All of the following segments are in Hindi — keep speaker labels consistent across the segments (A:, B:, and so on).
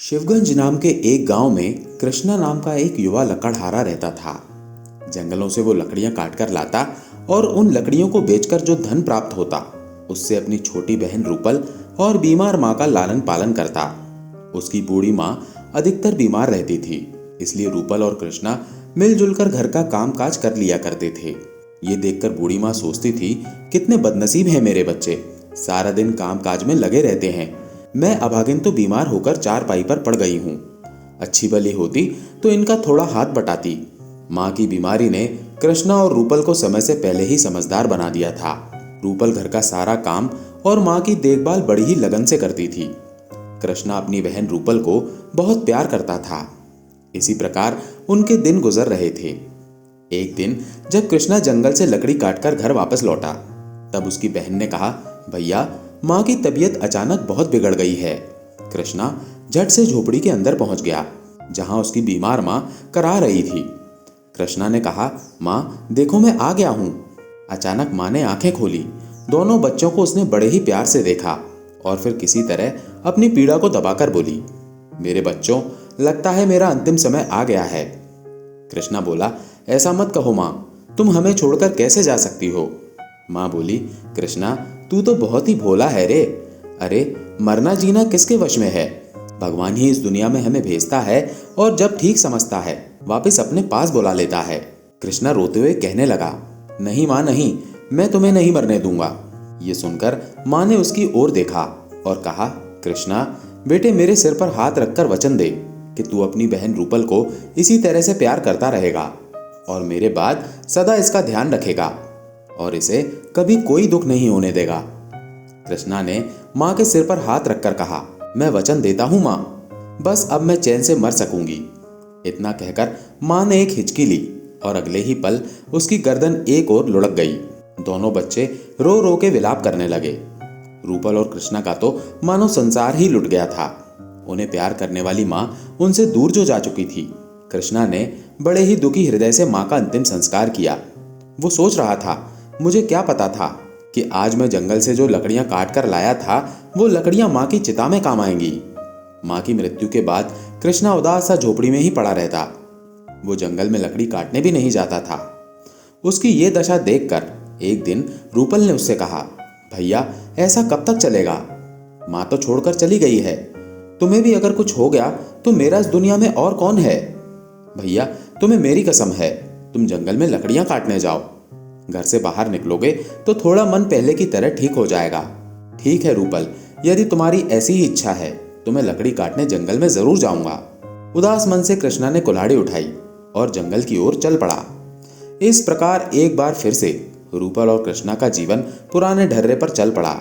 A: शिवगंज नाम के एक गांव में कृष्णा नाम का एक युवा लकड़हारा रहता था। जंगलों से वो लकड़ियां काटकर लाता और उन लकड़ियों को बेचकर जो धन प्राप्त होता उससे अपनी छोटी बहन रूपल और बीमार माँ का लालन पालन करता। उसकी बूढ़ी माँ अधिकतर बीमार रहती थी, इसलिए रूपल और कृष्णा मिलजुल कर घर का काम काज कर लिया करते थे। ये देखकर बूढ़ी माँ सोचती थी, कितने बदनसीब हैं मेरे बच्चे, सारा दिन काम काज में लगे रहते हैं। मैं अभागिन तो बीमार होकर चारपाई पर पड़ गई हूँ। अच्छी भली होती तो इनका थोड़ा हाथ बटाती। माँ की बीमारी ने कृष्णा और रूपल को समय से पहले ही समझदार बना दिया था। रूपल घर का सारा काम और माँ की देखभाल बड़ी ही लगन से करती थी। कृष्णा अपनी बहन रूपल को बहुत प्यार करता था। इसी प्रकार उनके दिन गुजर रहे थे। एक दिन जब कृष्णा जंगल से लकड़ी काटकर घर वापस लौटा, तब उसकी बहन ने कहा, भैया माँ की तबीयत अचानक बहुत बिगड़ गई है। कृष्णा झट से झोपड़ी के अंदर पहुंच गया, जहां उसकी बीमार माँ करा रही थी। कृष्णा ने कहा, माँ देखो मैं आ गया हूँ। अचानक माँ ने आंखें खोली। दोनों बच्चों को उसने बड़े ही प्यार से देखा और फिर किसी तरह अपनी पीड़ा को दबाकर बोली, मेरे बच्चों, लगता है मेरा अंतिम समय आ गया है। कृष्णा बोला, ऐसा मत कहो माँ, तुम हमें छोड़कर कैसे जा सकती हो। माँ बोली, कृष्णा तू तो बहुत ही भोला है रे। अरे मरना जीना किसके वश में है, भगवान ही इस दुनिया में हमें भेजता है और जब ठीक समझता है वापस अपने पास बुला लेता है। कृष्णा रोते हुए कहने लगा, नहीं माँ नहीं, मैं तुम्हें नहीं मरने दूंगा। ये सुनकर माँ ने उसकी ओर देखा और कहा, कृष्णा बेटे, मेरे सिर पर हाथ रखकर वचन दे कि तू अपनी बहन रूपल को इसी तरह से प्यार करता रहेगा और मेरे बाद सदा इसका ध्यान रखेगा और इसे कभी कोई दुख नहीं होने देगा। कृष्णा ने माँ के सिर पर हाथ रखकर कहा, मैं वचन देता हूँ माँ, बस अब मैं चैन से मर सकूंगी। इतना कहकर माँ ने एक हिचकी ली और अगले ही पल उसकी गर्दन एक ओर लुढ़क गई। दोनों बच्चे रो रो के विलाप करने लगे। रूपल और कृष्णा का तो मानो संसार ही लुट गया था। उन्हें प्यार करने वाली माँ उनसे दूर जो जा चुकी थी। कृष्णा ने बड़े ही दुखी हृदय से माँ का अंतिम संस्कार किया। वो सोच रहा था, मुझे क्या पता था कि आज मैं जंगल से जो लकड़ियां काट कर लाया था वो लकड़ियां माँ की चिता में काम आएंगी। माँ की मृत्यु के बाद कृष्णा उदास सा झोपड़ी में ही पड़ा रहता। वो जंगल में लकड़ी काटने भी नहीं जाता था। उसकी ये दशा देखकर एक दिन रूपल ने उससे कहा, भैया ऐसा कब तक चलेगा, माँ तो छोड़कर चली गई है। तुम्हें भी अगर कुछ हो गया तो मेरा इस दुनिया में और कौन है। भैया तुम्हें मेरी कसम है, तुम जंगल में लकड़ियां काटने जाओ। घर से बाहर निकलोगे तो थोड़ा मन पहले की तरह ठीक हो जाएगा। ठीक है रूपल, यदि तुम्हारी ऐसी ही इच्छा है तो मैं लकड़ी काटने जंगल में जरूर जाऊंगा। उदास मन से कृष्णा ने कुल्हाड़ी उठाई और जंगल की ओर चल पड़ा। इस प्रकार एक बार फिर से रूपल और कृष्णा का जीवन पुराने ढर्रे पर चल पड़ा।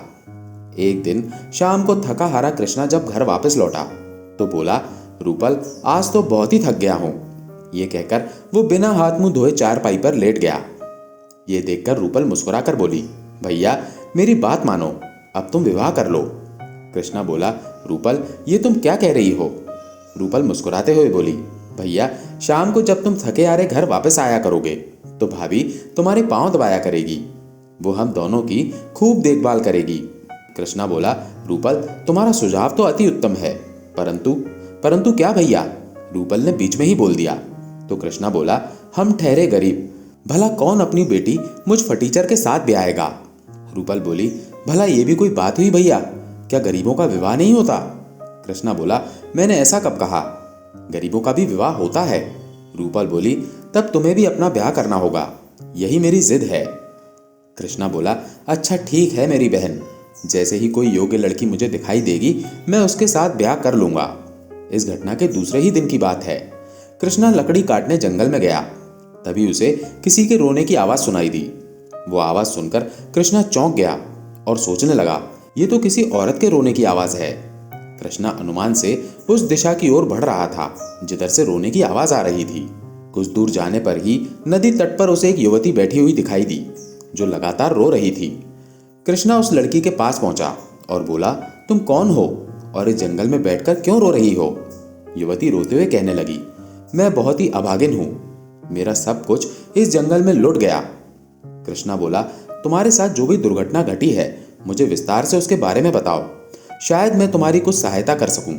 A: एक दिन शाम को थका हारा कृष्णा जब घर वापस लौटा तो बोला, रूपल आज तो बहुत ही थक गया हूं। ये कहकर वो बिना हाथ मुंह धोए चारपाई पर लेट गया। ये देखकर रूपल मुस्कुराकर बोली, भैया मेरी बात मानो, अब तुम विवाह कर लो। कृष्णा बोला, रूपल ये तुम क्या कह रही हो। रूपल मुस्कुराते हुए बोली, भैया शाम को जब तुम थके हारे घर वापस आया करोगे तो भाभी तुम्हारे पांव दबाया करेगी, वो हम दोनों की खूब देखभाल करेगी। कृष्णा बोला, रूपल तुम्हारा सुझाव तो अति उत्तम है, परंतु क्या भैया, रूपल ने बीच में ही बोल दिया। तो कृष्णा बोला, हम ठहरे गरीब, भला कौन अपनी बेटी मुझ फटीचर के साथ ब्याहेगा। रूपल बोली, भला ये भी कोई बात हुई भैया, क्या गरीबों का विवाह नहीं होता। कृष्णा बोला, मैंने ऐसा कब कहा, गरीबों का भी विवाह होता है। रूपल बोली, तब तुम्हें भी अपना ब्याह करना होगा, यही मेरी जिद है। कृष्णा बोला, अच्छा ठीक है मेरी बहन, जैसे ही कोई योग्य लड़की मुझे दिखाई देगी मैं उसके साथ ब्याह कर लूंगा। इस घटना के दूसरे ही दिन की बात है। कृष्णा लकड़ी काटने जंगल में गया, तभी उसे किसी के रोने की आवाज सुनाई दी। वो आवाज सुनकर कृष्णा चौंक गया और सोचने लगा, ये तो किसी औरत के रोने की आवाज है। कृष्णा अनुमान से उस दिशा की ओर बढ़ रहा था जिधर से रोने की आवाज आ रही थी। कुछ दूर जाने पर ही नदी तट पर उसे एक युवती बैठी हुई दिखाई दी जो लगातार रो रही थी। कृष्णा उस लड़की के पास पहुंचा और बोला, तुम कौन हो और इस जंगल में बैठकर क्यों रो रही हो। युवती रोते हुए कहने लगी, मैं बहुत ही अभागिन हूं, मेरा सब कुछ इस जंगल में लुट गया। कृष्णा बोला, तुम्हारे साथ जो भी दुर्घटना घटी है मुझे विस्तार से उसके बारे में बताओ, शायद मैं तुम्हारी कुछ सहायता कर सकूं।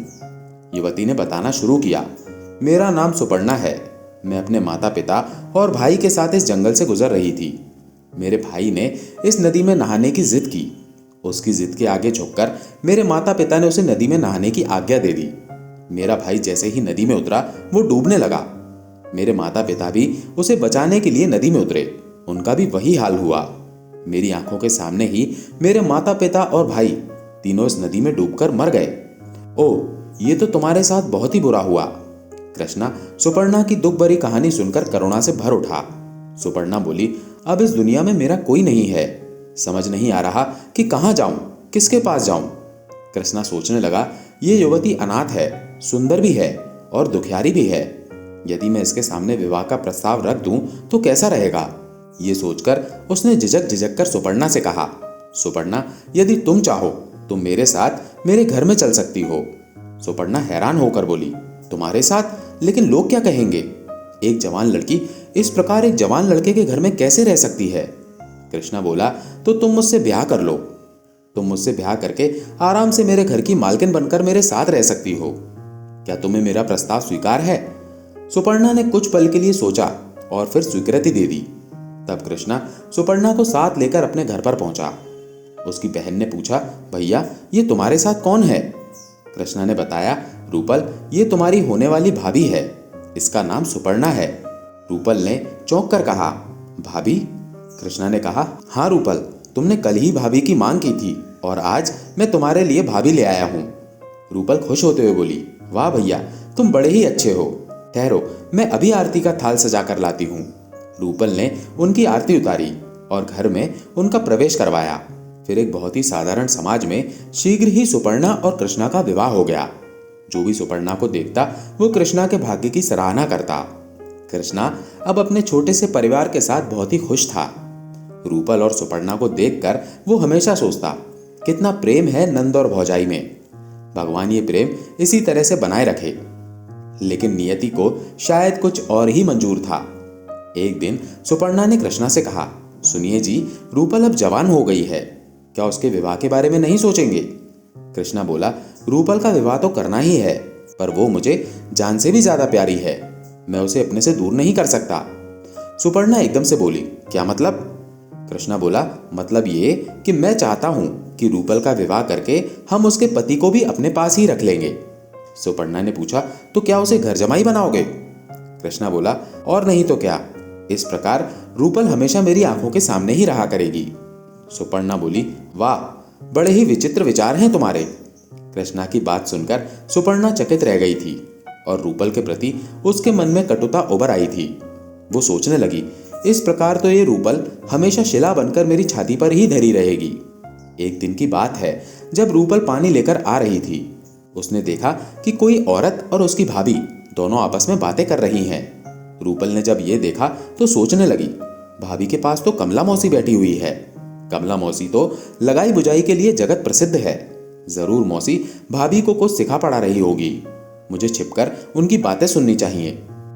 A: युवती ने बताना शुरू किया, मेरा नाम सुपर्णा है। मैं अपने माता पिता और भाई के साथ इस जंगल से गुजर रही थी। मेरे भाई ने इस नदी में नहाने की जिद की। उसकी जिद के आगे झुककर मेरे माता पिता ने उसे नदी में नहाने की आज्ञा दे दी। मेरा भाई जैसे ही नदी में उतरा वो डूबने लगा। मेरे माता पिता भी उसे बचाने के लिए नदी में उतरे। उनका भी वही हाल हुआ। मेरी आंखों के सामने ही मेरे माता पिता और भाई तीनों इस नदी में डूबकर मर गए। ओह, ये तो तुम्हारे साथ बहुत ही बुरा हुआ। कृष्णा सुपर्णा की दुख भरी कहानी सुनकर करुणा से भर उठा। सुपर्णा बोली, अब इस दुनिया में मेरा कोई नहीं है। समझ नहीं आ रहा कि कहाँ जाऊं, किसके पास जाऊं। कृष्णा सोचने लगा, ये युवती अनाथ है, सुंदर भी है और दुखियारी भी है। यदि मैं इसके सामने विवाह का प्रस्ताव रख दूं तो कैसा रहेगा। ये सोचकर उसने झिझक कर सुपर्णा से कहा, सुपर्णा, यदि तुम चाहो तो मेरे साथ मेरे घर में चल सकती हो। सुपर्णा हैरान होकर बोली, तुम्हारे साथ? लेकिन लोग क्या कहेंगे? एक जवान लड़की इस प्रकार एक जवान लड़के के घर में कैसे रह सकती है? कृष्णा बोला, तो तुम मुझसे ब्याह कर लो। तुम मुझसे ब्याह करके आराम से मेरे घर की मालकिन बनकर मेरे साथ रह सकती हो। क्या तुम्हें मेरा प्रस्ताव स्वीकार है? सुपर्णा ने कुछ पल के लिए सोचा और फिर स्वीकृति दे दी। तब कृष्णा सुपर्णा को साथ लेकर अपने घर पर पहुंचा। उसकी बहन ने पूछा, भैया, ये तुम्हारे साथ कौन है? कृष्णा ने बताया, रूपल, ये तुम्हारी होने वाली भाभी है। इसका नाम सुपर्णा है। रूपल ने चौंक कर कहा, भाभी? कृष्णा ने कहा, हाँ रूपल, तुमने कल ही भाभी की मांग की थी और आज मैं तुम्हारे लिए भाभी ले आया हूँ। रूपल खुश होते हुए बोली, वाह भैया, तुम बड़े ही अच्छे हो। ठहरो, मैं अभी आरती का थाल सजा कर लाती हूँ। रूपल ने उनकी आरती उतारी और घर में उनका प्रवेश करवाया। फिर एक बहुत ही साधारण समाज में शीघ्र ही सुपर्णा और कृष्णा का विवाह हो गया। जो भी सुपर्णा को देखता वो कृष्णा के भाग्य की सराहना करता। कृष्णा अब अपने छोटे से परिवार के साथ बहुत ही खुश था। रूपल और सुपर्णा को देखकर वो हमेशा सोचता, कितना प्रेम है नंद और भौजाई में। भगवान ये प्रेम इसी तरह से बनाए रखे। लेकिन नियति को शायद कुछ और ही मंजूर था। एक दिन सुपर्णा ने कृष्णा से कहा, सुनिए जी, रूपल अब जवान हो गई है, क्या उसके विवाह के बारे में नहीं सोचेंगे? कृष्णा बोला, रूपल का विवाह तो करना ही है, पर वो मुझे जान से भी ज्यादा प्यारी है। मैं उसे अपने से दूर नहीं कर सकता। सुपर्णा एकदम से बोली, क्या मतलब? कृष्णा बोला, मतलब ये कि मैं चाहता हूं कि रूपल का विवाह करके हम उसके पति को भी अपने पास ही रख लेंगे। सुपर्णा ने पूछा, तो क्या उसे घर जमाई बनाओगे? कृष्णा बोला, और नहीं तो क्या। इस प्रकार रूपल हमेशा मेरी आंखों के सामने ही रहा करेगी। सुपर्णा बोली, वाह, बड़े ही विचित्र विचार हैं तुम्हारे। कृष्णा की बात सुनकर सुपर्णा चकित रह गई थी और रूपल के प्रति उसके मन में कटुता उभर आई थी। वो सोचने लगी, इस प्रकार तो ये रूपल हमेशा शिला बनकर मेरी छाती पर ही धरी रहेगी। एक दिन की बात है, जब रूपल पानी लेकर आ रही थी, उसने देखा कि कोई औरत और उसकी भाभी दोनों आपस में बातें कर रही हैं। रूपल ने जब ये देखा तो सोचने लगी, भाभी के पास तो कमला मौसी बैठी हुई है। कमला मौसी तो लगाई बुझाई के लिए जगत प्रसिद्ध है। जरूर मौसी भाभी को कुछ सिखा पढ़ा रही होगी। मुझे छिपकर उनकी बातें सुननी चाहिए।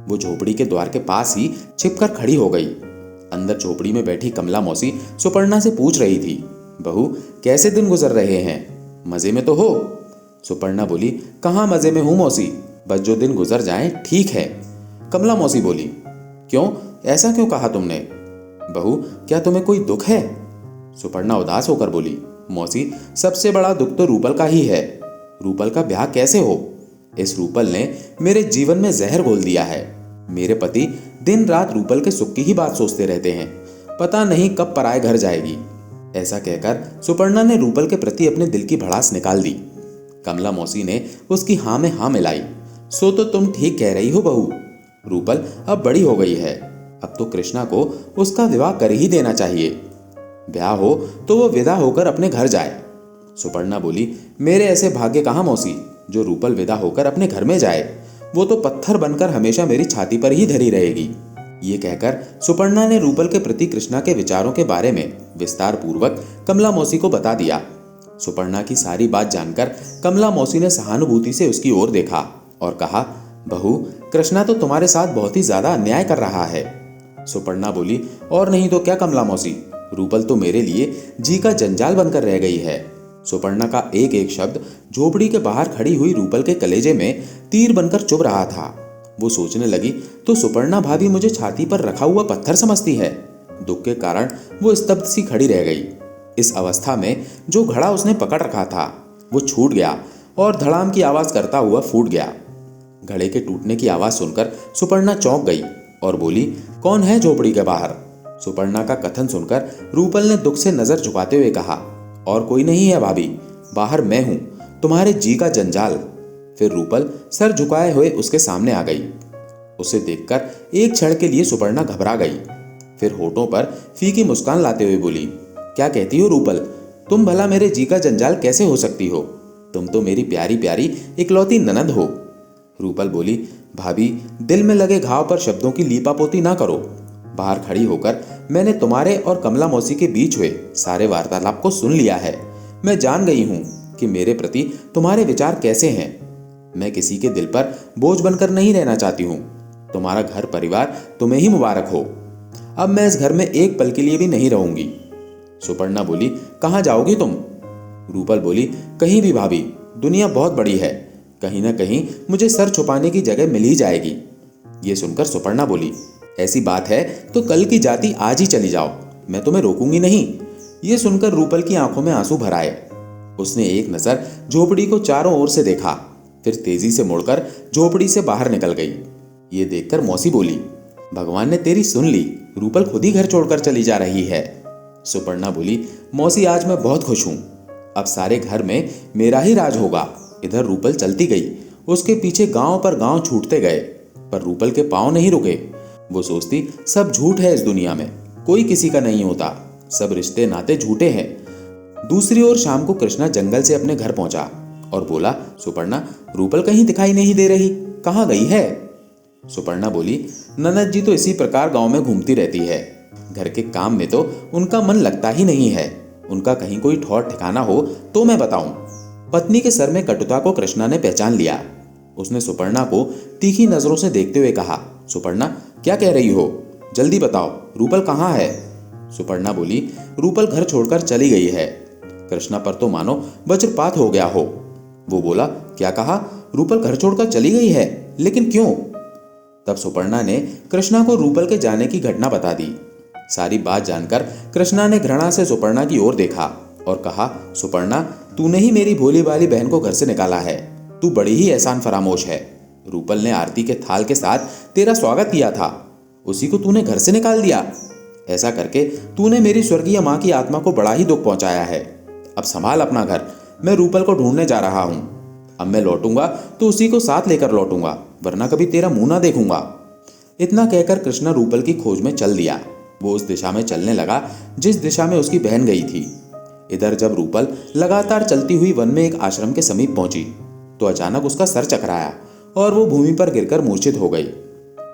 A: वो झोपड़ी के द्वार के पास ही छिपकर खड़ी हो गई। अंदर झोपड़ी में बैठी कमला मौसी सुपर्णा से पूछ रही थी, बहू, कैसे दिन गुजर रहे हैं? मजे में तो हो? सुपर्णा बोली, कहाँ मजे में हूं मौसी, बस जो दिन गुजर जाए ठीक है। कमला मौसी बोली, क्यों, ऐसा क्यों कहा तुमने? बहू, क्या तुम्हें कोई दुख है? सुपर्णा उदास होकर बोली, मौसी, सबसे बड़ा दुख तो रूपल का ही है। रूपल का ब्याह कैसे हो? इस रूपल ने मेरे जीवन में जहर घोल दिया है। मेरे पति दिन रात रूपल के सुख की ही बात सोचते रहते हैं। पता नहीं कब पराए घर जाएगी। ऐसा कहकर सुपर्णा ने रूपल के प्रति अपने दिल की भड़ास निकाल दी। कमला मौसी ने उसकी हाँ में हाँ मिलाई। सो तो तुम ठीक कह रही हो बहू, रूपल अब बड़ी हो गई है। अब तो कृष्णा को उसका विवाह कर ही देना चाहिए। ब्याह हो तो वो विदा होकर अपने घर जाए। सुपर्णा बोली, मेरे ऐसे भाग्य कहाँ मौसी, जो रूपल विदा होकर अपने घर में जाए। वो तो पत्थर बनकर हमेशा मेरी छाती पर ही धरी रहेगी। ये कहकर सुपर्णा ने रूपल के प्रति कृष्णा के विचारों के बारे में विस्तार पूर्वक कमला मौसी को बता दिया। सुपर्णा की सारी बात जानकर कमला मौसी ने सहानुभूति से उसकी ओर देखा और कहा, बहू, कृष्णा तो तुम्हारे साथ बहुत ही ज्यादा अन्याय कर रहा है। सुपर्णा बोली, और नहीं तो क्या कमला मौसी, रूपल तो मेरे लिए जी का जंजाल बनकर रह गई है। सुपर्णा का एक एक शब्द झोपड़ी के बाहर खड़ी हुई रूपल के कलेजे में तीर बनकर चुभ रहा था। वो सोचने लगी, तो सुपर्णा भाभी मुझे छाती पर रखा हुआ पत्थर समझती है। दुख के कारण वो स्तब्ध सी खड़ी रह गई। इस अवस्था में जो घड़ा उसने पकड़ रखा था वो छूट गया और धड़ाम की आवाज करता हुआ फूट गया। घड़े के टूटने की आवाज सुनकर सुपर्णा चौंक गई और बोली, कौन है झोपड़ी के बाहर? सुपर्णा का कथन सुनकर रूपल ने दुख से नजर झुकाते हुए कहा, और कोई नहीं है भाभी, बाहर मैं हूं, तुम्हारे जी का जंजाल। फिर रूपल सर झुकाए हुए उसके सामने आ गई। उसे देखकर एक क्षण के लिए सुपर्णा घबरा गई, फिर होठों पर फीकी मुस्कान लाते हुए बोली, क्या कहती हो रूपल? तुम भला मेरे जी का जंजाल कैसे हो सकती हो? तुम तो मेरी प्यारी प्यारी इकलौती ननद हो। रूपल बोली, भाभी दिल में लगे घाव पर शब्दों की लीपापोती ना करो। बाहर खड़ी होकर मैंने तुम्हारे और कमला मौसी के बीच हुए सारे वार्तालाप को सुन लिया है। मैं जान गई हूं कि मेरे प्रति तुम्हारे विचार कैसे हैं। मैं किसी के दिल पर बोझ बनकर नहीं रहना चाहती हूं। तुम्हारा घर परिवार तुम्हें ही मुबारक हो। अब मैं इस घर में एक पल के लिए भी नहीं रहूंगी। सुपर्णा बोली, कहाँ जाओगी तुम? रूपल बोली, कहीं भी भाभी, दुनिया बहुत बड़ी है, कहीं ना कहीं मुझे सर छुपाने की जगह मिल ही जाएगी। ये सुनकर सुपर्णा बोली, ऐसी बात है तो कल की जाती आज ही चली जाओ, मैं तुम्हें रोकूंगी नहीं। ये सुनकर रूपल की आंखों में आंसू भर आए। उसने एक नजर झोपड़ी को चारों ओर से देखा, फिर तेजी से मुड़कर झोपड़ी से बाहर निकल गई। ये देखकर मौसी बोली, भगवान ने तेरी सुन ली, रूपल खुद ही घर छोड़कर चली जा रही है। सुपर्णा बोली, मौसी आज मैं बहुत खुश हूं, अब सारे घर में मेरा ही राज होगा। इधर रूपल चलती गई, उसके पीछे गांव पर गांव छूटते गए, पर रूपल के पांव नहीं रुके। वो सोचती, सब झूठ है इस दुनिया में, कोई किसी का नहीं होता, सब रिश्ते नाते झूठे हैं। दूसरी ओर शाम को कृष्णा जंगल से अपने घर पहुंचा और बोला, सुपर्णा रूपल कहीं दिखाई नहीं दे रही, कहाँ गई है? सुपर्णा बोली, ननद जी तो इसी प्रकार गांव में घूमती रहती है, घर के काम में तो उनका मन लगता ही नहीं है। उनका कहीं कोई ठौर ठिकाना हो तो मैं बताऊं। पत्नी के सर में कटुता को कृष्णा ने पहचान लिया। उसने सुपर्णा को तीखी नजरों से देखते हुए कहा, सुपर्णा क्या कह रही हो? जल्दी बताओ, रूपल कहाँ है? सुपर्णा बोली, रूपल घर छोड़कर चली गई है। कृष्णा पर तो मानो वज्रपात हो गया हो। वो बोला, क्या कहा? रूपल घर छोड़कर चली गई है, लेकिन क्यों? तब सुपर्णा ने कृष्णा को रूपल के जाने की घटना बता दी। सारी बात जानकर कृष्णा ने घृणा से सुपर्णा की ओर देखा और कहा, सुपर्णा तूने ही मेरी भोली भाली बहन को घर से निकाला है, तू बड़ी ही एहसान फरामोश है। रूपल ने आरती के थाल के साथ तेरा स्वागत किया था, उसी को तूने घर से निकाल दिया। ऐसा करके तूने मेरी स्वर्गीय माँ की आत्मा को बड़ा ही दुख पहुंचाया है। अब संभाल अपना घर, मैं रूपल को ढूंढने जा रहा हूं। अब मैं लौटूंगा तो उसी को साथ लेकर लौटूंगा, वरना कभी तेरा मुंह ना देखूंगा। इतना कहकर कृष्णा रूपल की खोज में चल दिया। वो उस दिशा में चलने लगा जिस दिशा में उसकी बहन गई थी। इधर जब रूपल लगातार चलती हुई वन में एक आश्रम के समीप पहुंची तो अचानक उसका सर चकराया और वो भूमि पर गिरकर मूर्छित हो गई।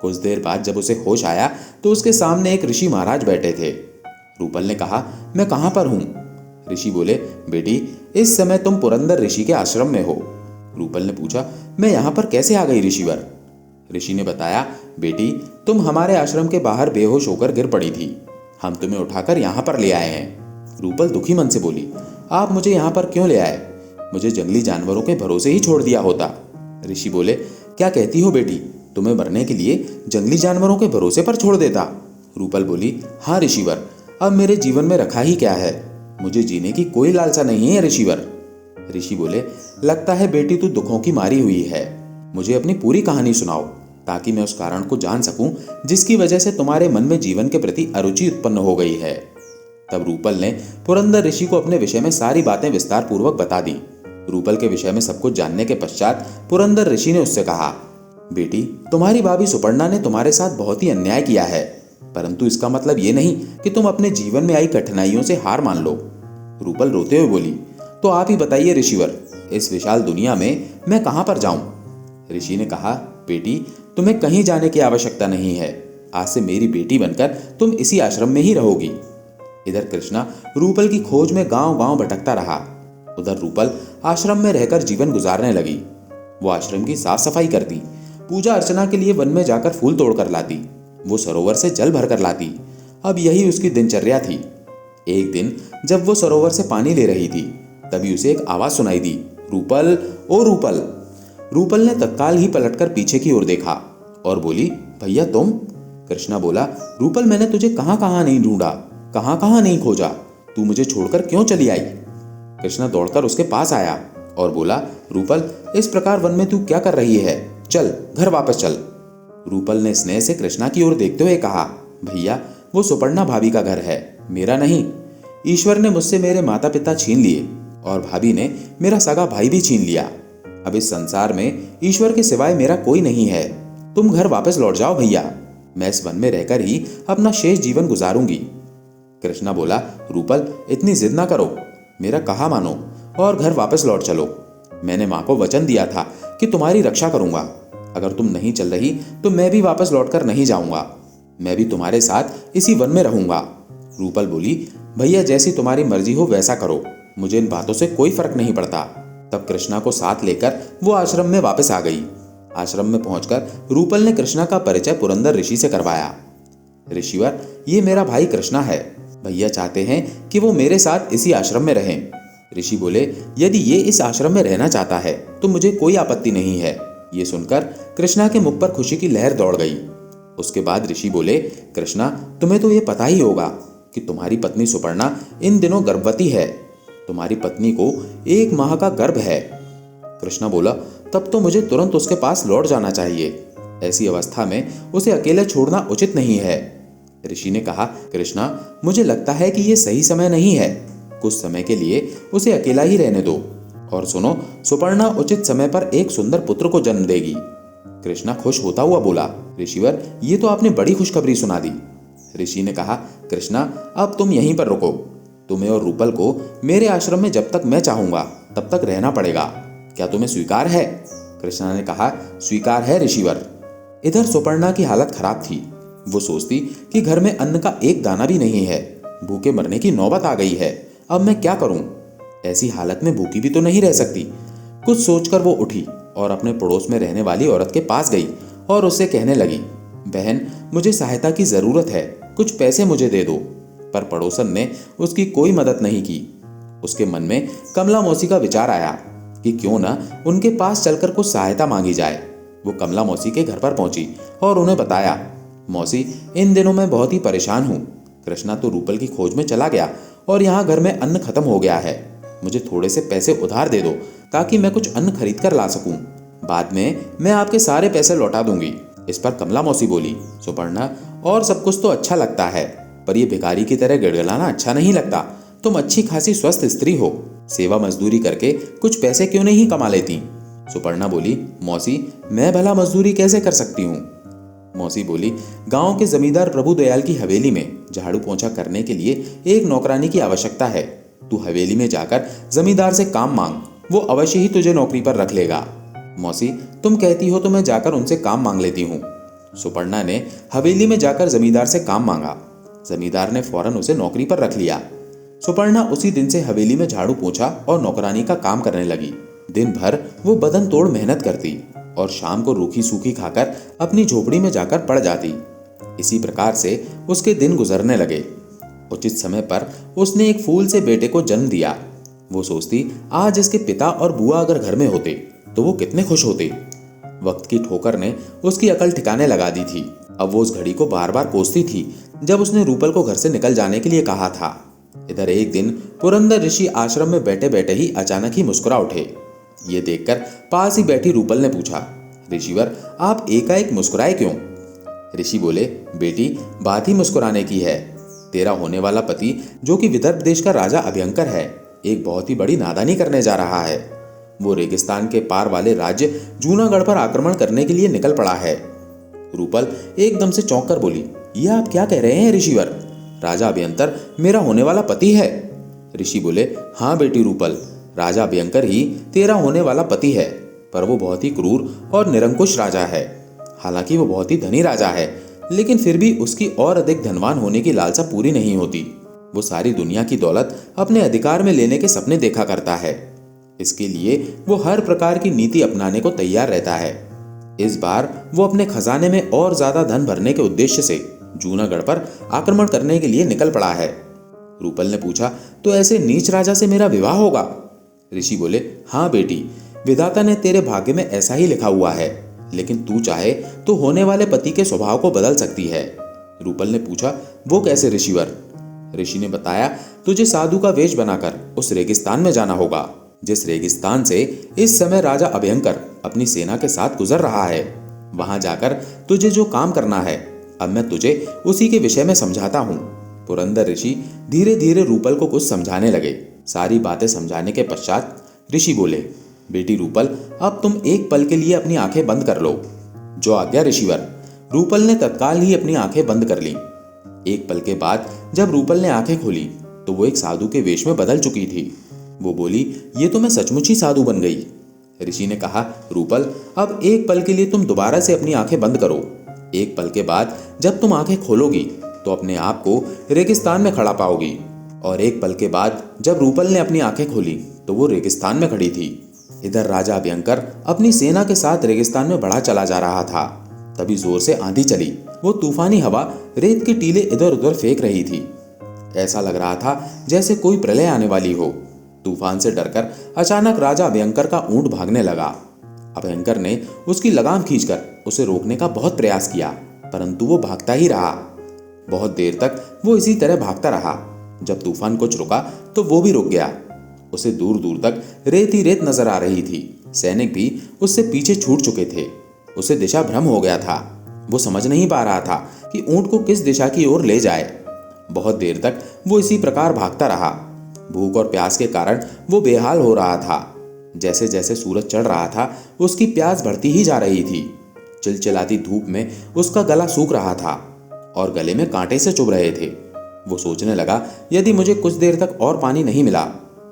A: कुछ देर बाद जब उसे होश आया तो उसके सामने एक ऋषि महाराज बैठे थे। रूपल ने कहा, मैं कहाँ पर हूँ? ऋषि बोले, बेटी इस समय तुम पुरंदर ऋषि के आश्रम में हो। रूपल ने पूछा, मैं यहाँ पर कैसे आ गई ऋषिवर? ऋषि ने बताया, बेटी तुम हमारे आश्रम के बाहर बेहोश होकर गिर पड़ी थी, हम तुम्हें उठाकर यहाँ पर ले आए हैं। रूपल दुखी मन से बोली, आप मुझे यहाँ पर क्यों ले आए? मुझे जंगली जानवरों के भरोसे ही छोड़ दिया होता। ऋषि बोले, क्या कहती हो बेटी, तुम्हें मरने के लिए जंगली जानवरों के भरोसे पर छोड़ देता? रूपल बोली, हाँ ऋषिवर, अब मेरे जीवन में रखा ही क्या है, मुझे जीने की कोई लालसा नहीं है ऋषिवर। ऋषि बोले, लगता है बेटी तू दुखों की मारी हुई है, मुझे अपनी पूरी कहानी सुनाओ ताकि मैं उस कारण को जान सकूं जिसकी वजह से तुम्हारे मन में जीवन के प्रति अरुचि उत्पन्न हो गई है। तब रूपल ने पुरंदर ऋषि को अपने विषय में सारी बातें विस्तार पूर्वक बता दी। रूपल के विषय में सब कुछ जानने के पश्चात पुरंदर ऋषि ने उससे कहा, बेटी तुम्हारी भाभी सुपर्णा ने तुम्हारे साथ बहुत ही अन्याय किया है, परंतु इसका मतलब ये नहीं कि तुम अपने जीवन में आई कठिनाइयों से हार मान लो। रूपल रोते हुए बोली, तो आप ही बताइए ऋषिवर, इस विशाल दुनिया में मैं कहाँ पर जाऊं? ऋषि ने कहा, बेटी तुम्हें कहीं जाने की आवश्यकता नहीं है, आज से मेरी बेटी बनकर तुम इसी आश्रम में ही रहोगी। इधर कृष्णा रूपल की खोज में गांव गांव भटकता रहा, उधर रूपल आश्रम में रहकर जीवन गुजारने लगी। वो आश्रम की साफ सफाई करती, पूजा अर्चना के लिए वन में जाकर फूल तोड़कर लाती, वो सरोवर से जल भरकर लाती। अब यही उसकी दिनचर्या थी। एक दिन जब वो सरोवर से पानी ले रही थी तभी उसे एक आवाज सुनाई दी, रूपल, ओ रूपल। रूपल ने तत्काल ही पलटकर पीछे की ओर देखा और बोली, भैया तुम? कृष्णा बोला, रूपल मैंने तुझे कहां कहां नहीं ढूंढा, कहां कहां नहीं खोजा, तू मुझे छोड़कर क्यों चली आई? कृष्णा दौड़कर उसके पास आया और बोला, रूपल इस प्रकार वन में तू क्या कर रही है? चल घर वापस चल। रूपल ने स्नेह से कृष्णा की ओर देखते हुए कहा, भैया वो सुपर्णा भाभी का घर है, मेरा नहीं। ईश्वर ने मुझसे मेरे माता पिता छीन लिए और भाभी ने मेरा सगा भाई भी छीन लिया। अब इस संसार में ईश्वर के सिवाय मेरा कोई नहीं है। तुम घर वापस लौट जाओ भैया, मैं इस वन में रहकर ही अपना शेष जीवन गुजारूंगी। कृष्णा बोला, रूपल इतनी जिद ना करो, मेरा कहा मानो और घर वापस लौट चलो। मैंने माँ को वचन दिया था कि तुम्हारी रक्षा करूंगा। अगर तुम नहीं चल रही तो मैं भी वापस लौटकर नहीं जाऊंगा, मैं भी तुम्हारे साथ इसी वन में रहूंगा। रूपल बोली, भैया जैसी तुम्हारी मर्जी हो वैसा करो, मुझे इन बातों से कोई फर्क नहीं पड़ता। तब कृष्णा को साथ लेकर वो आश्रम में वापस आ गई। आश्रम में पहुंचकर रूपल ने कृष्णा का परिचय पुरंदर ऋषि से करवाया। ऋषिवर, ये मेरा भाई कृष्णा है, भैया चाहते हैं कि वो मेरे साथ इसी आश्रम में रहें। ऋषि बोले, यदि ये इस आश्रम में रहना चाहता है तो मुझे कोई आपत्ति नहीं है। ये सुनकर कृष्णा के मुख पर खुशी की लहर दौड़ गई। उसके बाद ऋषि बोले, कृष्णा तुम्हें तो ये पता ही होगा कि तुम्हारी पत्नी सुपर्णा इन दिनों गर्भवती है। तुम्हारी पत्नी को 1 माह का गर्भ है। कृष्णा बोला, तब तो मुझे तुरंत उसके पास लौट जाना चाहिए। ऐसी अवस्था में उसे अकेले छोड़ना उचित नहीं है। ऋषि ने कहा, कृष्णा मुझे लगता है कि ये सही समय नहीं है, कुछ समय के लिए उसे अकेला ही रहने दो। और सुनो, सुपर्णा उचित समय पर एक सुंदर पुत्र को जन्म देगी। कृष्णा खुश होता हुआ बोला, ऋषिवर ये तो आपने बड़ी खुशखबरी सुना दी। ऋषि ने कहा, कृष्णा अब तुम यहीं पर रुको, तुम्हें और रूपल को मेरे आश्रम में जब तक मैं चाहूंगा तब तक रहना पड़ेगा। क्या तुम्हें स्वीकार है? कृष्णा ने कहा, स्वीकार है ऋषिवर। इधर सुपर्णा की हालत खराब थी। वो सोचती कि घर में अन्न का एक दाना भी नहीं है, भूखे मरने की नौबत आ गई है, अब मैं क्या करूं? ऐसी हालत में भूखी भी तो नहीं रह सकती। कुछ सोचकर वो उठी और अपने पड़ोस में रहने वाली औरत के पास गई और उससे कहने लगी, बहन मुझे सहायता की जरूरत है, कुछ पैसे मुझे दे दो। पर पड़ोसन ने उसकी कोई मदद नहीं की। उसके मन में कमला मौसी का विचार आया कि क्यों ना उनके पास चलकर कुछ सहायता मांगी जाए। वो कमला मौसी के घर पर पहुंची और उन्हें बताया, मौसी इन दिनों मैं बहुत ही परेशान हूँ। कृष्णा तो रूपल की खोज में चला गया और यहाँ घर में अन्न खत्म हो गया है। मुझे थोड़े से पैसे उधार दे दो ताकि मैं कुछ अन्न खरीद कर ला सकूं। बाद में मैं आपके सारे पैसे लौटा दूंगी। इस पर कमला मौसी बोली, सुपर्णा और सब कुछ तो अच्छा लगता है, पर यह भिखारी की तरह गिड़गिड़ाना अच्छा नहीं लगता। तुम अच्छी खासी स्वस्थ स्त्री हो, सेवा मजदूरी करके कुछ पैसे क्यों नहीं कमा लेती? सुपर्णा बोली, मौसी मैं भला मजदूरी कैसे कर सकती हूँ? मौसी बोली, गांव के जमींदार प्रभु दयाल की हवेली में झाड़ू पोंछा करने के लिए एक नौकरानी की आवश्यकता है। तू हवेली में जाकर जमींदार से काम मांग, वो अवश्य ही तुझे नौकरी पर रख लेगा। मौसी तुम कहती हो तो मैं जाकर उनसे काम मांग लेती हूँ। सुपर्णा ने हवेली में जाकर जमींदार से काम मांगा। जमींदार ने फौरन उसे नौकरी पर रख लिया। सुपर्णा उसी दिन से हवेली में झाड़ू पोंछा और नौकरानी का काम करने लगी। दिन भर वो बदन तोड़ मेहनत करती और शाम को रूखी सूखी खाकर अपनी झोपड़ी में जाकर पड़ जाती। इसी प्रकार से उसके दिन गुजरने लगे। उचित समय पर उसने एक फूल से बेटे को जन्म दिया। वो सोचती, आज इसके पिता और बुआ अगर घर में होते तो वो कितने खुश होते। वक्त की ठोकर ने उसकी अकल ठिकाने लगा दी थी। अब वो उस घड़ी को बार बार कोसती थी जब उसने रूपल को घर से निकल जाने के लिए कहा था। इधर एक दिन पुरंदर ऋषि आश्रम में बैठे बैठे ही अचानक ही मुस्कुरा उठे। ये देखकर पास ही बैठी रूपल ने पूछा, ऋषिवर आप एकाएक मुस्कुराए क्यों? ऋषि बोले, बेटी बात ही मुस्कुराने की है। तेरा होने वाला पति जो कि विदर्भ देश का राजा अभयंकर है, एक बहुत ही बड़ी नादानी करने जा रहा है। वो रेगिस्तान के पार वाले राज्य जूनागढ़ पर आक्रमण करने के लिए निकल पड़ा है। रूपल एकदम से चौंक कर बोली, यह आप क्या कह रहे हैं ऋषिवर? राजा अभयंकर मेरा होने वाला पति है? ऋषि बोले, हाँ बेटी रूपल, राजा अभयंकर ही तेरा होने वाला पति है, पर वो बहुत ही क्रूर और निरंकुश राजा है। हालांकि वो बहुत ही धनी राजा है, लेकिन फिर भी उसकी और अधिक धनवान होने की लालसा पूरी नहीं होती। वो सारी दुनिया की दौलत अपने अधिकार में लेने के सपने देखा करता है। इसके लिए वो हर प्रकार की नीति अपनाने को तैयार रहता है। इस बार वो अपने खजाने में और ज्यादा धन भरने के उद्देश्य से जूनागढ़ पर आक्रमण करने के लिए निकल पड़ा है। रूपल ने पूछा, तो ऐसे नीच राजा से मेरा विवाह होगा? ऋषि बोले, हाँ बेटी, विधाता ने तेरे भाग्य में ऐसा ही लिखा हुआ है, लेकिन तू चाहे तो होने वाले पति के स्वभाव को बदल सकती है। रूपल ने पूछा, वो कैसे ऋषिवर? ऋषि ने बताया, तुझे साधु का वेश बनाकर उस रेगिस्तान में जाना होगा, जिस रेगिस्तान से इस समय राजा अभयंकर अपनी सेना के साथ गुजर रहा है। वहां जाकर तुझे जो काम करना है, अब मैं तुझे उसी के विषय में समझाता हूँ। पुरंदर ऋषि धीरे धीरे रूपल को कुछ समझाने लगे। सारी बातें समझाने के पश्चात ऋषि बोले, बेटी रूपल, अब तुम एक पल के लिए अपनी आंखें बंद कर लो। जो आज्ञा ऋषिवर। रूपल ने तत्काल ही अपनी आंखें बंद कर ली। एक पल के बाद जब रूपल ने आंखें खोली तो वो एक साधु के वेश में बदल चुकी थी। वो बोली, ये तो मैं सचमुच ही साधु बन गई। ऋषि ने कहा, रूपल, अब एक पल के लिए तुम दोबारा से अपनी आंखें बंद करो। एक पल के बाद जब तुम आंखें खोलोगी तो अपने आप को रेगिस्तान में खड़ा पाओगी। और एक पल के बाद जब रूपल ने अपनी आंखें खोली तो वो रेगिस्तान में खड़ी थी। इधर राजा अभयंकर अपनी सेना के साथ रेगिस्तान में बढ़ा चला जा रहा था। तभी जोर से आंधी चली। वो तूफानी हवा रेत के टीले इधर उधर फेंक रही थी। ऐसा लग रहा था जैसे कोई प्रलय आने वाली हो। तूफान से डरकर अचानक राजा अभयंकर का ऊंट भागने लगा। अभयंकर ने उसकी लगाम खींचकर उसे रोकने का बहुत प्रयास किया, परंतु वो भागता ही रहा। बहुत देर तक वो इसी तरह भागता रहा। जब तूफान कुछ रुका तो वो भी रुक गया। उसे दूर दूर तक रेत ही रेत नजर आ रही थी। सैनिक भी उससे पीछे छूट चुके थे। उसे दिशा भ्रम हो गया था। वो समझ नहीं पा रहा था कि ऊंट को किस दिशा की ओर ले जाए। बहुत देर तक वो इसी प्रकार भागता रहा। भूख और प्यास के कारण वो बेहाल हो रहा था। जैसे जैसे सूरज चढ़ रहा था उसकी प्यास बढ़ती ही जा रही थी। चिलचिलाती धूप में उसका गला सूख रहा था और गले में कांटे से चुभ रहे थे। वो सोचने लगा, यदि मुझे कुछ देर तक और पानी नहीं मिला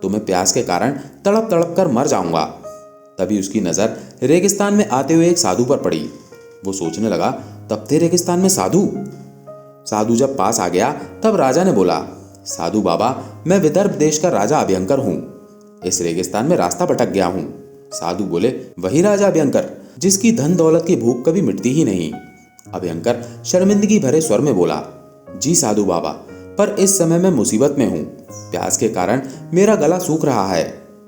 A: तो मैं प्यास के कारण तड़प तड़प कर मर जाऊंगा। तभी उसकी नजर रेगिस्तान में आते हुए एक साधु पर पड़ी। वो सोचने लगा, तब थे रेगिस्तान में साधु। साधु जब पास आ गया तब राजा ने बोला, साधु बाबा, मैं विदर्भ देश का राजा अभयंकर हूँ। इस रेगिस्तान में रास्ता भटक गया हूँ। साधु बोले, वही राजा अभयंकर जिसकी धन दौलत की भूख कभी मिटती ही नहीं। अभयंकर शर्मिंदगी भरे स्वर में बोला, जी साधु बाबा, पर इस समय मैं मुसीबत में हूँ। प्यास के कारण मेरा गला सूख रहा है।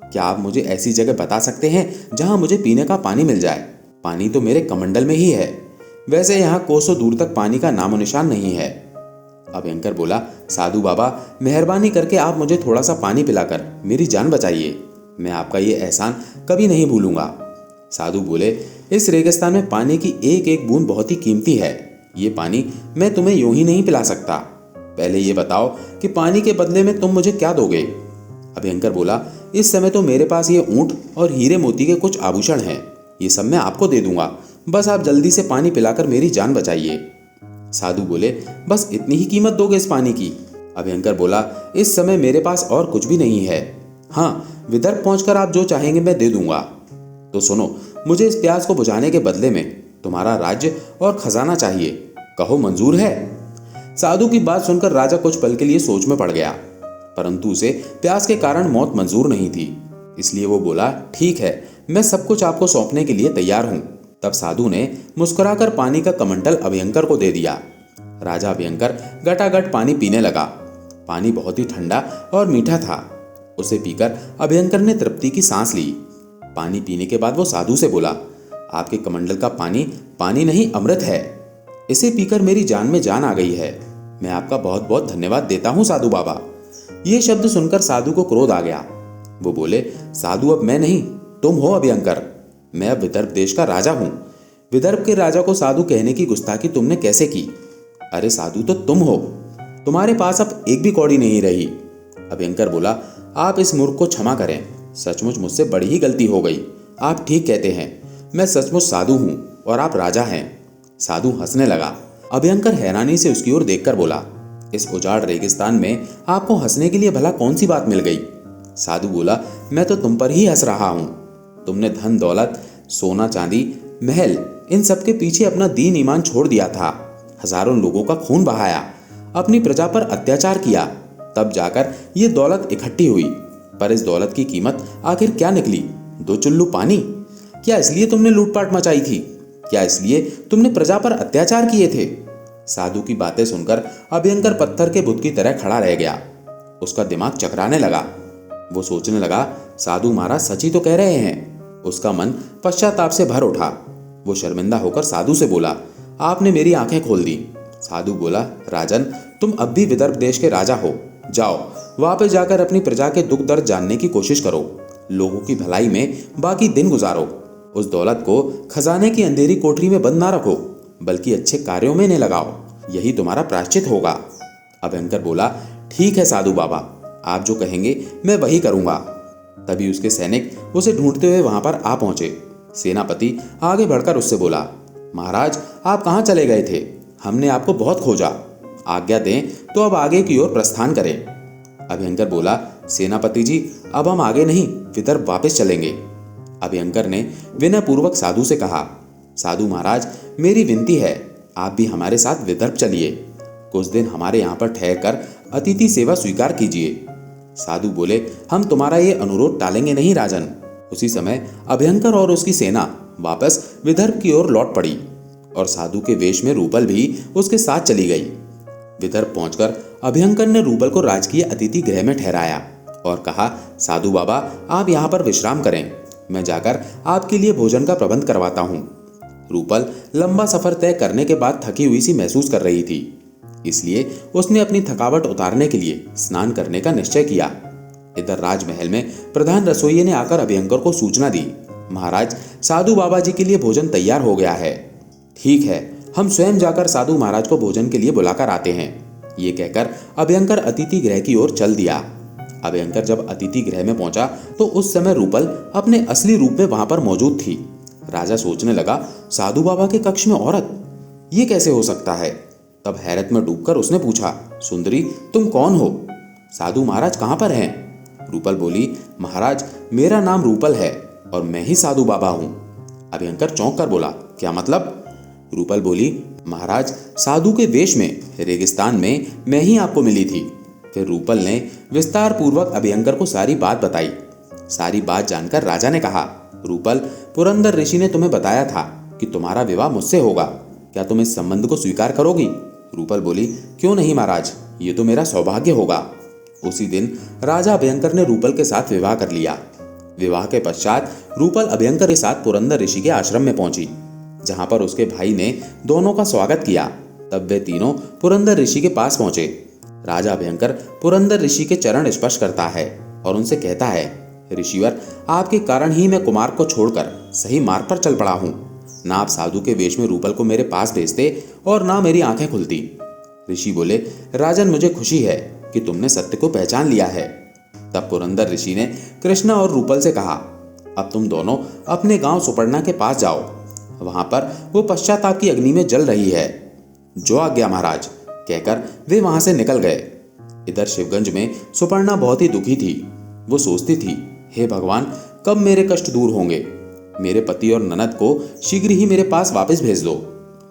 A: क्या आप मुझे ऐसी जगह बता सकते हैं जहां मुझे पीने का पानी मिल जाए? पानी तो मेरे कमंडल में ही है। वैसे यहाँ कोसों दूर तक पानी का नामो निशान नहीं है। अभयंकर बोला, साधु बाबा, मेहरबानी करके आप मुझे थोड़ा सा पानी पिलाकर मेरी जान बचाइए। मैं आपका ये एहसान कभी नहीं भूलूंगा। साधु बोले, इस रेगिस्तान में पानी की एक एक बूंद बहुत ही कीमती है। ये पानी मैं तुम्हें यूं ही नहीं पिला सकता। पहले ये बताओ कि पानी के बदले में तुम मुझे क्या दोगे? अभयंकर बोला, इस समय तो मेरे पास ये ऊंट और हीरे मोती के कुछ आभूषण हैं। ये सब मैं आपको दे दूंगा। बस आप जल्दी से पानी पिलाकर मेरी जान बचाइए। साधु बोले, बस इतनी ही कीमत दोगे इस पानी की? अभयंकर बोला, इस समय मेरे पास और कुछ भी नहीं है। हाँ, विदर्भ पहुंचकर आप जो चाहेंगे मैं दे दूंगा। तो सुनो, मुझे इस प्यास को बुझाने के बदले में तुम्हारा राज्य और खजाना चाहिए। कहो, मंजूर है? साधु की बात सुनकर राजा कुछ पल के लिए सोच में पड़ गया, परंतु उसे प्यास के कारण मौत मंजूर नहीं थी। इसलिए वो बोला, ठीक है, मैं सब कुछ आपको सौंपने के लिए तैयार हूं। तब साधु ने मुस्कुराकर पानी का कमंडल अभयंकर को दे दिया। राजा अभयंकर गटागट पानी पीने लगा। पानी बहुत ही ठंडा और मीठा था। उसे पीकर अभयंकर ने तृप्ति की सांस ली। पानी पीने के बाद वो साधु से बोला, आपके कमंडल का पानी पानी नहीं, अमृत है। इसे पीकर मेरी जान में जान आ गई है। मैं आपका बहुत बहुत धन्यवाद देता हूँ साधु बाबा। ये शब्द सुनकर साधु को क्रोध आ गया। वो बोले, साधु अब मैं नहीं, तुम हो अभयंकर। मैं अब विदर्भ देश का राजा हूँ। विदर्भ के राजा को साधु कहने की गुस्ताखी तुमने कैसे की? अरे साधु तो तुम हो। तुम्हारे पास अब एक भी कौड़ी नहीं रही। अभयंकर बोला, आप इस मूर्ख को क्षमा करें। सचमुच मुझसे बड़ी ही गलती हो गई। आप ठीक कहते हैं, मैं सचमुच साधु हूँ और आप राजा हैं। साधु हंसने लगा। अभयंकर हैरानी से उसकी ओर देखकर बोला, इस उजाड़ रेगिस्तान में आपको हंसने के लिए भला कौन सी बात मिल गई? साधु बोला, मैं तो तुम पर ही हंस रहा हूँ। तुमने धन दौलत, सोना चांदी, महल, इन सब के पीछे अपना दीन ईमान छोड़ दिया था। हजारों लोगों का खून बहाया, अपनी प्रजा पर अत्याचार किया, तब जाकर ये दौलत इकट्ठी हुई। पर इस दौलत की कीमत आखिर क्या निकली? 2 चुल्लू पानी। क्या इसलिए तुमने लूटपाट मचाई थी? क्या इसलिए तुमने प्रजा पर अत्याचार किए थे? साधु की बातें सुनकर अभयंकर पत्थर के बुत की तरह खड़ा रह गया। उसका दिमाग चकराने लगा। वो सोचने लगा, साधु महाराज सच ही तो कह रहे हैं। उसका मन पश्चाताप से भर उठा। वो शर्मिंदा होकर साधु से बोला, आपने मेरी आंखें खोल दी। साधु बोला, राजन, तुम अब भी विदर्भ देश के राजा हो। जाओ, वापस जाकर अपनी प्रजा के दुख दर्द जानने की कोशिश करो, लोगों की भलाई में बाकी दिन गुजारो। उस दौलत को खजाने की अंधेरी कोठरी में बंद ना रखो, बल्कि अच्छे कार्यों में इन्हें लगाओ, यही तुम्हारा प्रायश्चित होगा। अभयंकर बोला, ठीक है साधु बाबा, आप जो कहेंगे मैं वही करूंगा। तभी उसके सैनिक उसे ढूंढते हुए वहां पर आ पहुंचे। सेनापति आगे बढ़कर उससे बोला, महाराज, आप कहाँ चले गए थे? हमने आपको बहुत खोजा। आज्ञा दें तो अब आगे की ओर प्रस्थान करें। अभयंकर बोला, सेनापति जी, अब हम आगे नहीं, विदर्भ वापस चलेंगे। अभयंकर ने विनयपूर्वक साधु से कहा, साधु महाराज, मेरी विनती है, आप भी हमारे साथ विदर्भ चलिए। कुछ दिन हमारे यहाँ पर ठहर कर अतिथि सेवा स्वीकार कीजिए। साधु बोले, हम तुम्हारा ये अनुरोध टालेंगे नहीं राजन। उसी समय अभयंकर और उसकी सेना वापस विदर्भ की ओर लौट पड़ी और साधु के वेश में रूपल भी उसके साथ चली गई। विदर्भ पहुंचकर अभयंकर ने रूपल को राजकीय अतिथि गृह में ठहराया और कहा, साधु बाबा, आप यहाँ पर विश्राम करें, मैं जाकर आपके लिए भोजन का प्रबंध करवाता हूँ। रूपल लंबा सफर तय करने के बाद थकी हुई सी महसूस कर रही थी, इसलिए उसने अपनी थकावट उतारने के लिए स्नान करने का निश्चय किया। इधर राजमहल में प्रधान रसोइये ने आकर अभयंकर को सूचना दी, महाराज, साधु बाबा जी के लिए भोजन तैयार हो गया है। ठीक है, हम स्वयं जाकर साधु महाराज को भोजन के लिए बुलाकर आते हैं। ये कहकर अभयंकर अतिथि गृह की ओर चल दिया। अभयंकर जब अतिथि गृह में पहुंचा तो उस समय रूपल अपने असली रूप में वहां पर मौजूद थी। राजा सोचने लगा, साधु बाबा के कक्ष में औरत, ये कैसे हो सकता है? तब हैरत में डूबकर उसने पूछा, सुंदरी, तुम कौन हो? साधु महाराज कहाँ पर हैं? रूपल बोली, महाराज, मेरा नाम रूपल है और मैं ही साधु बाबा हूँ। अभयंकर चौंक कर बोला, क्या मतलब? रूपल बोली, महाराज, साधु के वेश में रेगिस्तान में मैं ही आपको मिली थी। फिर रूपल ने विस्तार पूर्वक अभयंकर को सारी बात बताई। सारी बात जानकर राजा ने कहा, रूपल, पुरंदर ऋषि ने तुम्हें बताया था कि तुम्हारा विवाह मुझसे होगा, क्या तुम इस संबंध को स्वीकार करोगी? रूपल बोली, क्यों नहीं महाराज, ये तो मेरा सौभाग्य होगा। उसी दिन राजा अभयंकर ने रूपल के साथ विवाह कर लिया। विवाह के पश्चात रूपल अभयंकर के साथ पुरंदर ऋषि के आश्रम में पहुंची, जहां पर उसके भाई ने दोनों का स्वागत किया। तब वे तीनों पुरंदर ऋषि के पास पहुंचे। राजा अभयंकर पुरंदर ऋषि के चरण स्पर्श करता है और उनसे कहता है, ऋषिवर, आपके कारण ही मैं कुमार को छोड़कर सही मार्ग पर चल पड़ा हूँ। ना आप साधु के वेश में रूपल को मेरे पास भेजते और ना मेरी आंखें खुलती। ऋषि बोले, राजन, मुझे खुशी है कि तुमने सत्य को पहचान लिया है। तब पुरंदर ऋषि ने कृष्णा और रूपल से कहा, अब तुम दोनों अपने गांव सुपर्णा के पास जाओ, वहां पर वो पश्चाताप की अग्नि में जल रही है। जो आज्ञा महाराज, कहकर वे वहां से निकल गए। इधर शिवगंज में सुपर्णा बहुत ही दुखी थी। वो सोचती थी, हे भगवान, कब मेरे कष्ट दूर होंगे? मेरे पति और ननद को शीघ्र ही मेरे पास वापस भेज दो,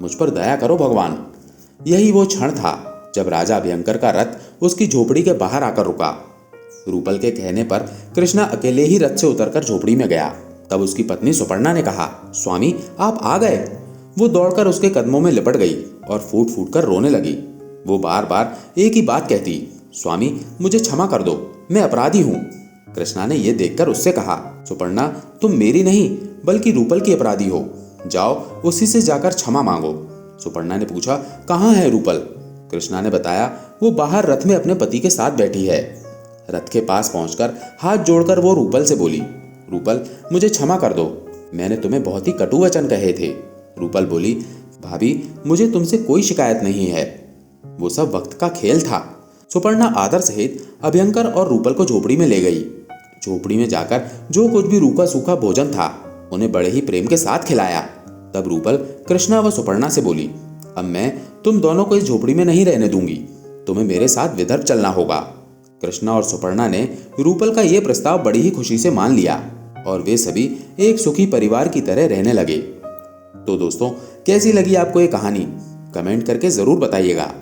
A: मुझ पर दया करो भगवान। यही वो क्षण था जब राजा अभयंकर का रथ उसकी झोपड़ी के बाहर आकर रुका। रूपल के कहने पर कृष्णा अकेले ही रथ से उतरकर झोपड़ी में गया। तब उसकी पत्नी सुपर्णा ने कहा, स्वामी, आप आ गए। वो दौड़कर उसके कदमों में लिपट गई और फूट फूट कर रोने लगी। वो बार बार एक ही बात कहती, स्वामी, मुझे क्षमा कर दो, मैं अपराधी हूँ। कृष्णा ने यह देखकर उससे कहा, सुपर्णा, तुम मेरी नहीं बल्कि रूपल की अपराधी हो। जाओ, उसी से जाकर क्षमा मांगो। सुपर्णा ने पूछा, कहाँ है रूपल? कृष्णा ने बताया, वो बाहर रथ में अपने पति के साथ बैठी है। रथ के पास पहुंचकर हाथ जोड़कर वो रूपल से बोली, रूपल, मुझे क्षमा कर दो, मैंने तुम्हें बहुत ही कटु वचन कहे थे। रूपल बोली, भाभी, मुझे तुमसे कोई शिकायत नहीं है, वो सब वक्त का खेल था। सुपर्णा आदर सहित अभयंकर और रूपल को झोपड़ी में ले गई। झोपड़ी में जाकर जो कुछ भी रूखा सूखा भोजन था उन्हें बड़े ही प्रेम के साथ खिलाया। तब रूपल कृष्णा व सुपर्णा से बोली, अब मैं तुम दोनों को इस झोपड़ी में नहीं रहने दूंगी, तुम्हें मेरे साथ विदर्भ चलना होगा। कृष्णा और सुपर्णा ने रूपल का यह प्रस्ताव बड़ी ही खुशी से मान लिया और वे सभी एक सुखी परिवार की तरह रहने लगे। तो दोस्तों, कैसी लगी आपको ये कहानी? कमेंट करके जरूर बताइएगा।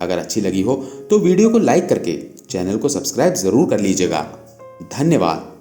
A: अगर अच्छी लगी हो तो वीडियो को लाइक करके चैनल को सब्सक्राइब जरूर कर लीजिएगा। धन्यवाद।